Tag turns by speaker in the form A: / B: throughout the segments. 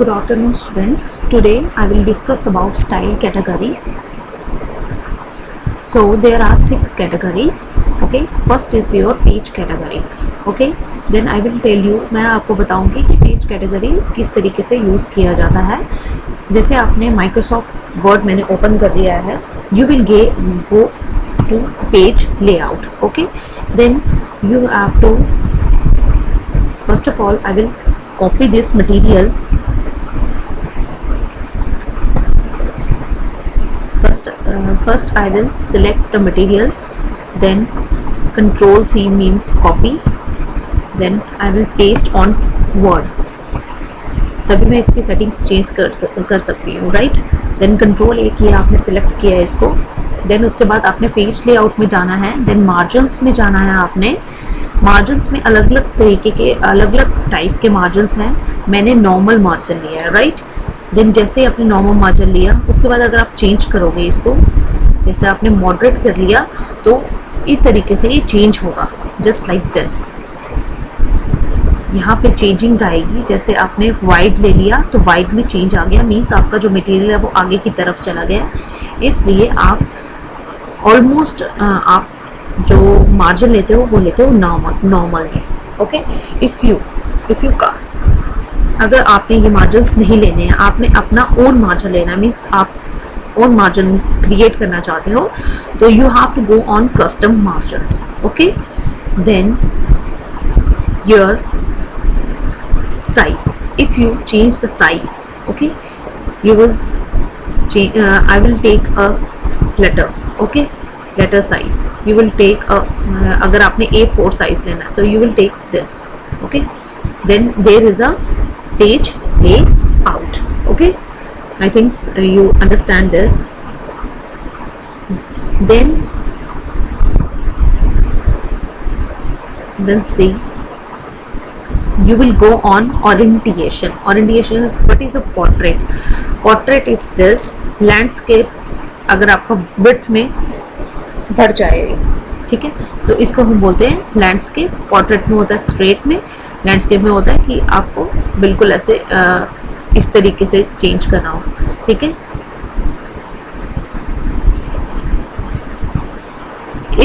A: Good afternoon students. Today I will discuss about style categories. So there are 6 categories. Okay, first is your page category. Okay, then I will tell you, मैं आपको बताऊंगी कि page category किस तरीके से use किया जाता है. जैसे आपने माइक्रोसॉफ्ट वर्ड मैंने ओपन कर दिया है, you will go to page layout. Okay, then you have to, first of all I will copy this material. First I will select the material, then Control C means copy, then I will paste on Word. तभी मैं इसकी settings change कर सकती हूँ, right. Then control ए किया, आपने select किया है इसको. देन उसके बाद आपने पेज लेआउट में जाना है. देन मार्जिन्स में जाना है. आपने मार्जिन्स में अलग अलग तरीके के अलग अलग टाइप के मार्जिन्स हैं. मैंने नॉर्मल मार्जिन लिया है, राइट. देन जैसे आपने नॉर्मल मार्जिन लिया, उसके बाद अगर आप चेंज करोगे इसको, जैसे आपने मॉडरेट कर लिया, तो इस तरीके से ये चेंज होगा, जस्ट लाइक दिस. यहाँ पे चेंजिंग आएगी. जैसे आपने वाइड ले लिया तो वाइड में चेंज आ गया, मीन्स आपका जो मटेरियल है वो आगे की तरफ चला गया. इसलिए आप ऑलमोस्ट आप जो मार्जिन लेते हो वो लेते हो नॉर्मल में. ओके, इफ़ यू का अगर आपने ये मार्जिन्स नहीं लेने हैं, आपने अपना ओन मार्जिन लेना है, मीन्स आप ओन मार्जिन क्रिएट करना चाहते हो, तो you have to go on custom margins. Okay, then your size. If you change the size, okay, you will change. I will take a letter. Okay, letter size. You will take a अगर आपने A4 size लेना है तो you will take this. Okay, then there is a page layout. Okay, I think you understand this. Then see. You will go on orientation. Orientation is, what is a portrait? Portrait is this landscape. अगर आपका width में बढ़ जाए, ठीक है, तो इसको हम बोलते हैं लैंडस्केप. पोर्ट्रेट में होता है स्ट्रेट में, लैंडस्केप में होता है कि आपको बिल्कुल ऐसे इस तरीके से चेंज करना हो. ठीक है,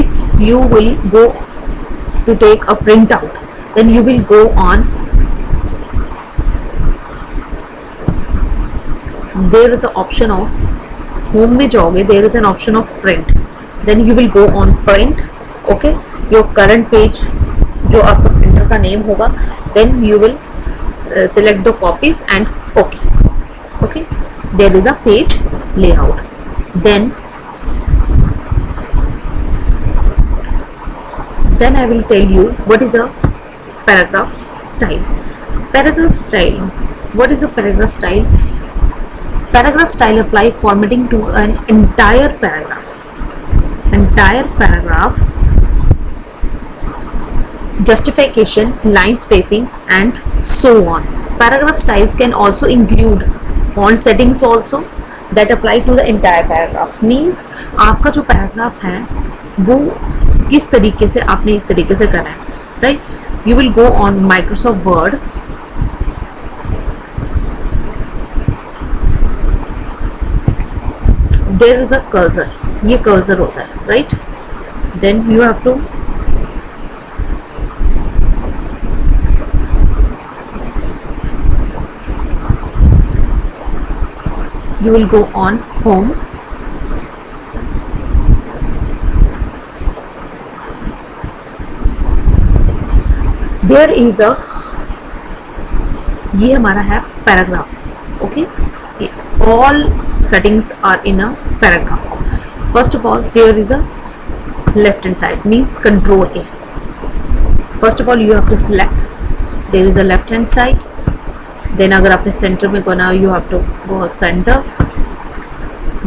A: if you will go to take a print out, then you will go on, there is an option of home में जाओगे, there is an option of print, then you will go on print. Okay, your current page जो आपका printer का name होगा, then you will select the copies and okay, there is a page layout. Then I will tell you what is a paragraph style. Paragraph style. What is a paragraph style? Paragraph style apply formatting to an entire paragraph. Entire paragraph, justification, line spacing, and so on. Paragraph styles can also include font settings also that apply to the entire paragraph. Means आपका जो paragraph है वो किस तरीके से आपने इस तरीके से करना है, right? You will go on Microsoft Word. There is a cursor. ये cursor होता है, right? Then you have to go on Home. There is a, ये हमारा है paragraph. Okay, all settings are in a paragraph. First of all, there is a left hand side, means Control A. First of all, you have to select, there is a left hand side. Then अगर आपने centre में करना, you have to go center.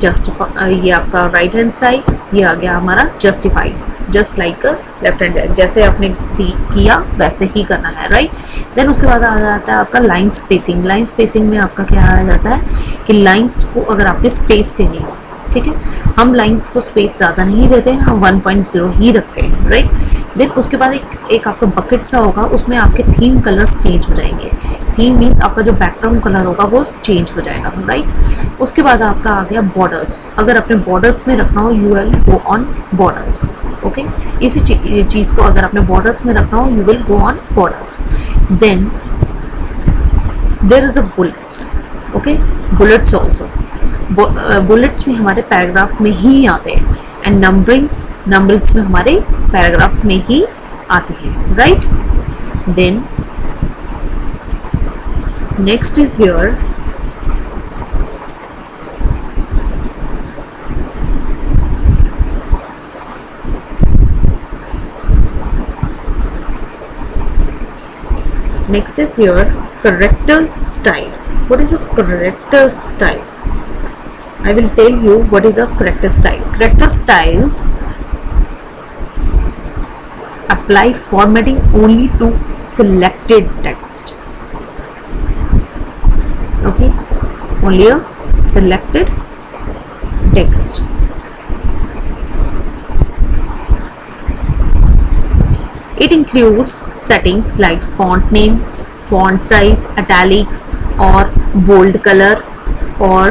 A: Justify, ये आपका right hand side, ये आ गया हमारा justify, just like left hand. जैसे आपने किया वैसे ही करना है, राइट. देन उसके बाद आ जाता है आपका लाइन स्पेसिंग. लाइन स्पेसिंग में आपका क्या आ जाता है कि लाइंस को अगर आपने स्पेस देनी हो, ठीक है, हम लाइंस को स्पेस ज़्यादा नहीं देते हैं, हम 1.0 ही रखते हैं, राइट. देन उसके बाद एक आपका बकेट सा होगा, उसमें आपके थीम कलर्स चेंज हो जाएंगे. थीम मीन्स आपका जो बैकग्राउंड कलर होगा वो चेंज हो जाएगा, राइट। उसके बाद आपका आ गया बॉर्डर्स। अगर अपने बॉर्डर्स में रखना हो you will go on borders, okay. इसी चीज़ को अगर अपने बॉर्डर्स में रखना हो you will go on borders. Then there is a bullets, okay, bullets also. Bullets भी हमारे पैराग्राफ में ही आते हैं एंड नंबरिंग्स में हमारे पैराग्राफ में ही आती है, right. Then next is your character style. What is a character style? I will tell you what is a character style. Character styles apply formatting only to selected text, okay, only a selected text. It includes settings like font name, font size, italics or bold color or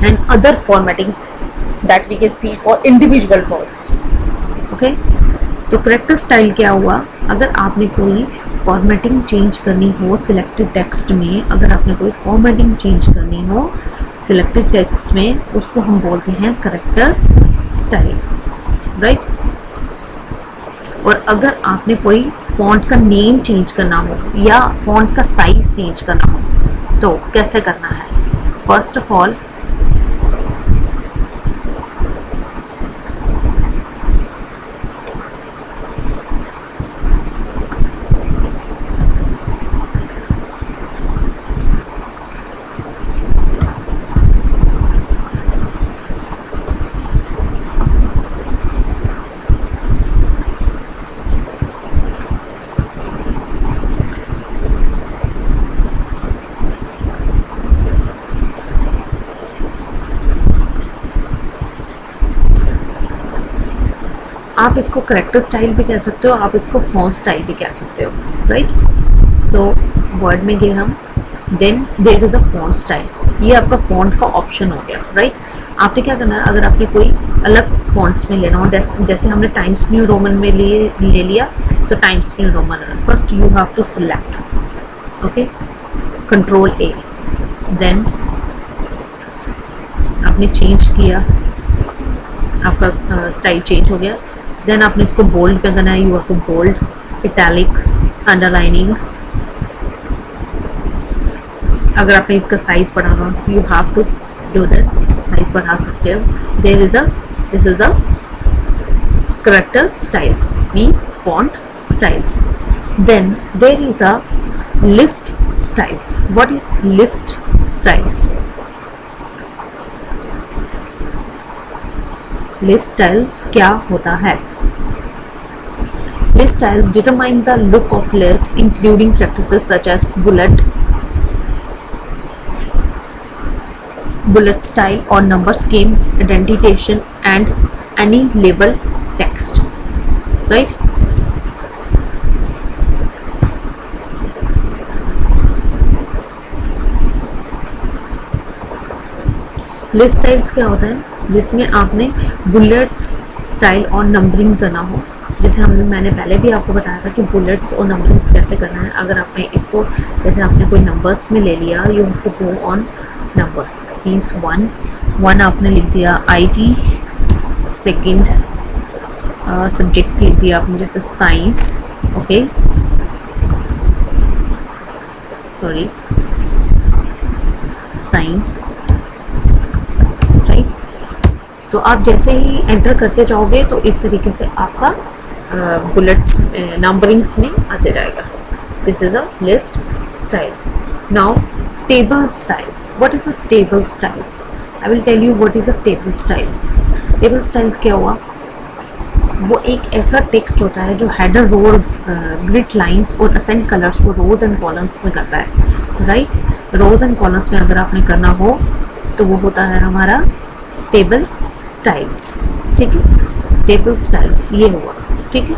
A: and other formatting that we can see for individual words, okay. तो character style क्या हुआ, अगर आपने कोई formatting change करनी हो selected text में, अगर आपने कोई फॉर्मेटिंग चेंज करनी हो सिलेक्टेड टेक्स्ट में, उसको हम बोलते हैं करेक्टर स्टाइल, राइट। और अगर आपने कोई फॉन्ट का नेम चेंज करना हो या फॉन्ट का साइज चेंज करना हो तो कैसे करना है। फर्स्ट ऑफ ऑल आप इसको करेक्टर स्टाइल भी कह सकते हो, आप इसको फॉन्ट स्टाइल भी कह सकते हो, राइट। सो वर्ड में गए हम, then there is a font style, ये आपका फॉन्ट का ऑप्शन हो गया, राइट। आपने क्या करना है, अगर आपने कोई अलग फॉन्ट्स में लेना हो, जैसे हमने टाइम्स न्यू रोमन में ले लिया तो Times New Roman, first you have to select, okay, control A, then आपने चेंज किया, आपका स्टाइल चेंज हो गया। देन आपने इसको बोल्ड पे करना है, you have to bold, italic, underlining. अगर आपने इसका साइज बढ़ाना हो you have to do this, size बढ़ा सकते हो। This is a character styles means font styles. Then there is a list styles. What is list styles? List styles क्या होता है? List styles determine the look of list including practices such as bullet style or number scheme, identification and any label text, right? List styles क्या होता है? जिसमें आपने bullets style और numbering करना हो, जैसे मैंने पहले भी आपको बताया था कि बुलेट्स और नंबरिंग्स कैसे करना है। अगर आपने इसको जैसे आपने कोई नंबर्स में ले लिया, you have to go on numbers means one आपने लिख दिया IT, सेकंड सब्जेक्ट लिख दिया आपने जैसे science, okay, sorry science, right. तो आप जैसे ही एंटर करते जाओगे तो इस तरीके से आपका बुलेट्स नंबरिंग्स में आते जाएगा। This is a list styles. Now table styles. What is a table styles? I will tell you what is a table styles. Table styles क्या हुआ? वो एक ऐसा टेक्स्ट होता है जो हेडर, रो, ग्रिड लाइंस और असेंड कलर्स को रोज एंड कॉलम्स में करता है, राइट। रोज एंड कॉलम्स में अगर आपने करना हो तो वो होता है हमारा टेबल स्टाइल्स, ठीक है। टेबल स्टाइल्स ये हुआ, ठीक है।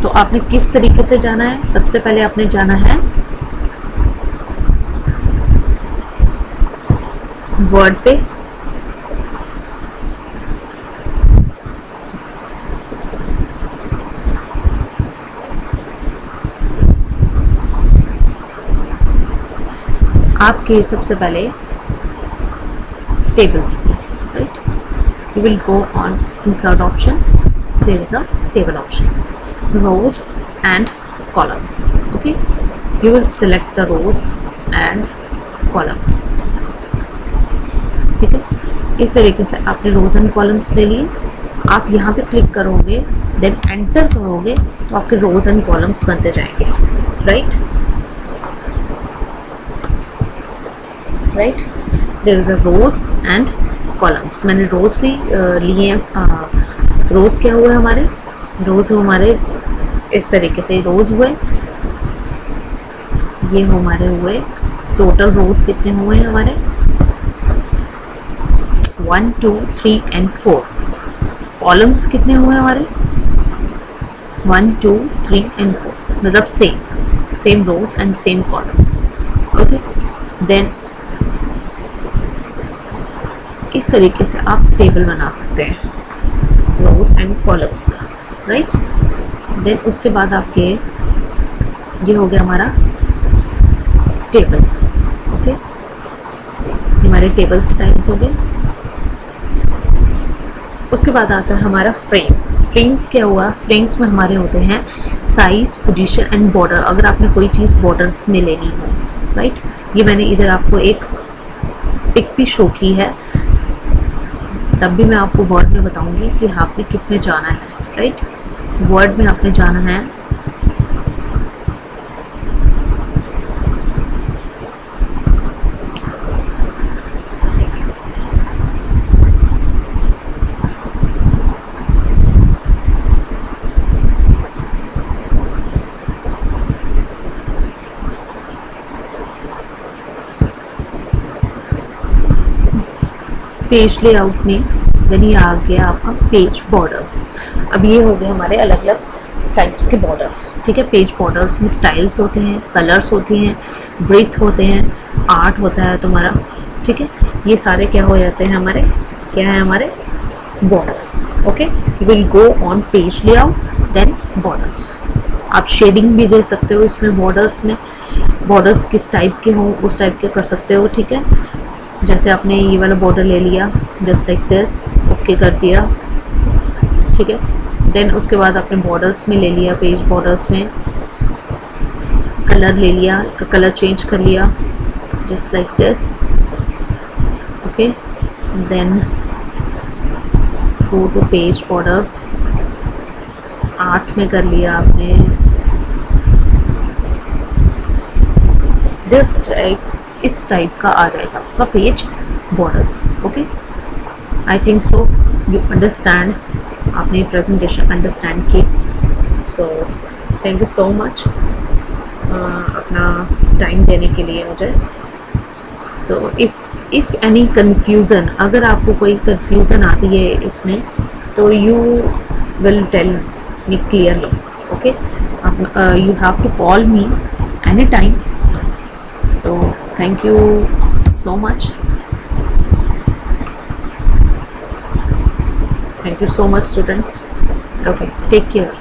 A: तो आपने किस तरीके से जाना है? सबसे पहले आपने जाना है वर्ड पे, आपके सबसे पहले टेबल्स में, right? You will go on insert option, there is a table option, rows and columns. Okay, you will select the rows and columns. ठीक है, इस तरीके से आपने रोज एंड कॉलम्स ले लिए। आप यहाँ पे क्लिक करोगे, देन एंटर करोगे तो आपके रोज एंड कॉलम्स बनते जाएंगे, right? There is a rows and columns. मैंने रोज भी लिए हैं। रोज क्या हुए हमारे? रोज हमारे इस तरीके से रोज हुए, ये हमारे हुए। टोटल रोज कितने हुए हैं हमारे? 1 2 3 एंड 4। कॉलम्स कितने हुए हमारे? 1 2 3 एंड 4, मतलब same rows and same columns. Okay, then इस तरीके से आप टेबल बना सकते हैं रोज एंड कॉलम्स का, राइट? देन उसके बाद आपके ये हो गया हमारा टेबल। ओके, हमारे टेबल स्टाइल्स हो गए। उसके बाद आता है हमारा फ्रेम्स। फ्रेम्स क्या हुआ? फ्रेम्स में हमारे होते हैं साइज, पोजीशन एंड बॉर्डर। अगर आपने कोई चीज़ बॉर्डर्स में लेनी हो, राइट? ये मैंने इधर आपको एक पिक भी शो की है, तब भी मैं आपको वर्ड में बताऊंगी कि आपने किस में जाना है, राइट? वर्ड में आपने जाना है पेज लेआउट में। देन ये आ गया आपका पेज बॉर्डर्स। अब ये हो गए हमारे अलग अलग टाइप्स के बॉर्डर्स, ठीक है? पेज बॉर्डर्स में स्टाइल्स होते हैं, कलर्स होती हैं, ब्रीथ होते हैं, आर्ट होता है तुम्हारा, ठीक है? ये सारे क्या हो जाते हैं हमारे, क्या है हमारे borders. Okay, you will go on page layout, then borders. आप शेडिंग भी दे सकते हो इसमें बॉर्डर्स में। बॉर्डर्स किस टाइप के हों उस टाइप के कर सकते हो, ठीक है? जैसे आपने ये वाला बॉर्डर ले लिया, जस्ट लाइक दिस, ओके कर दिया, ठीक है? देन उसके बाद आपने बॉर्डर्स में ले लिया, पेज बॉर्डर्स में कलर ले लिया, इसका कलर चेंज कर लिया, just like this, okay? Then go to page border, art में कर लिया आपने, इस टाइप का आ जाएगा आपका page borders. Okay, I think so you understand, आपने प्रेजेंटेशन अंडरस्टैंड की। So thank you so much अपना टाइम देने के लिए मुझे। सो इफ़ एनी कन्फ्यूज़न, अगर आपको कोई कन्फ्यूज़न आती है इसमें तो you will tell me clearly. Okay, you have to call me anytime. So thank you so much. Thank you so much, students. Okay, take care.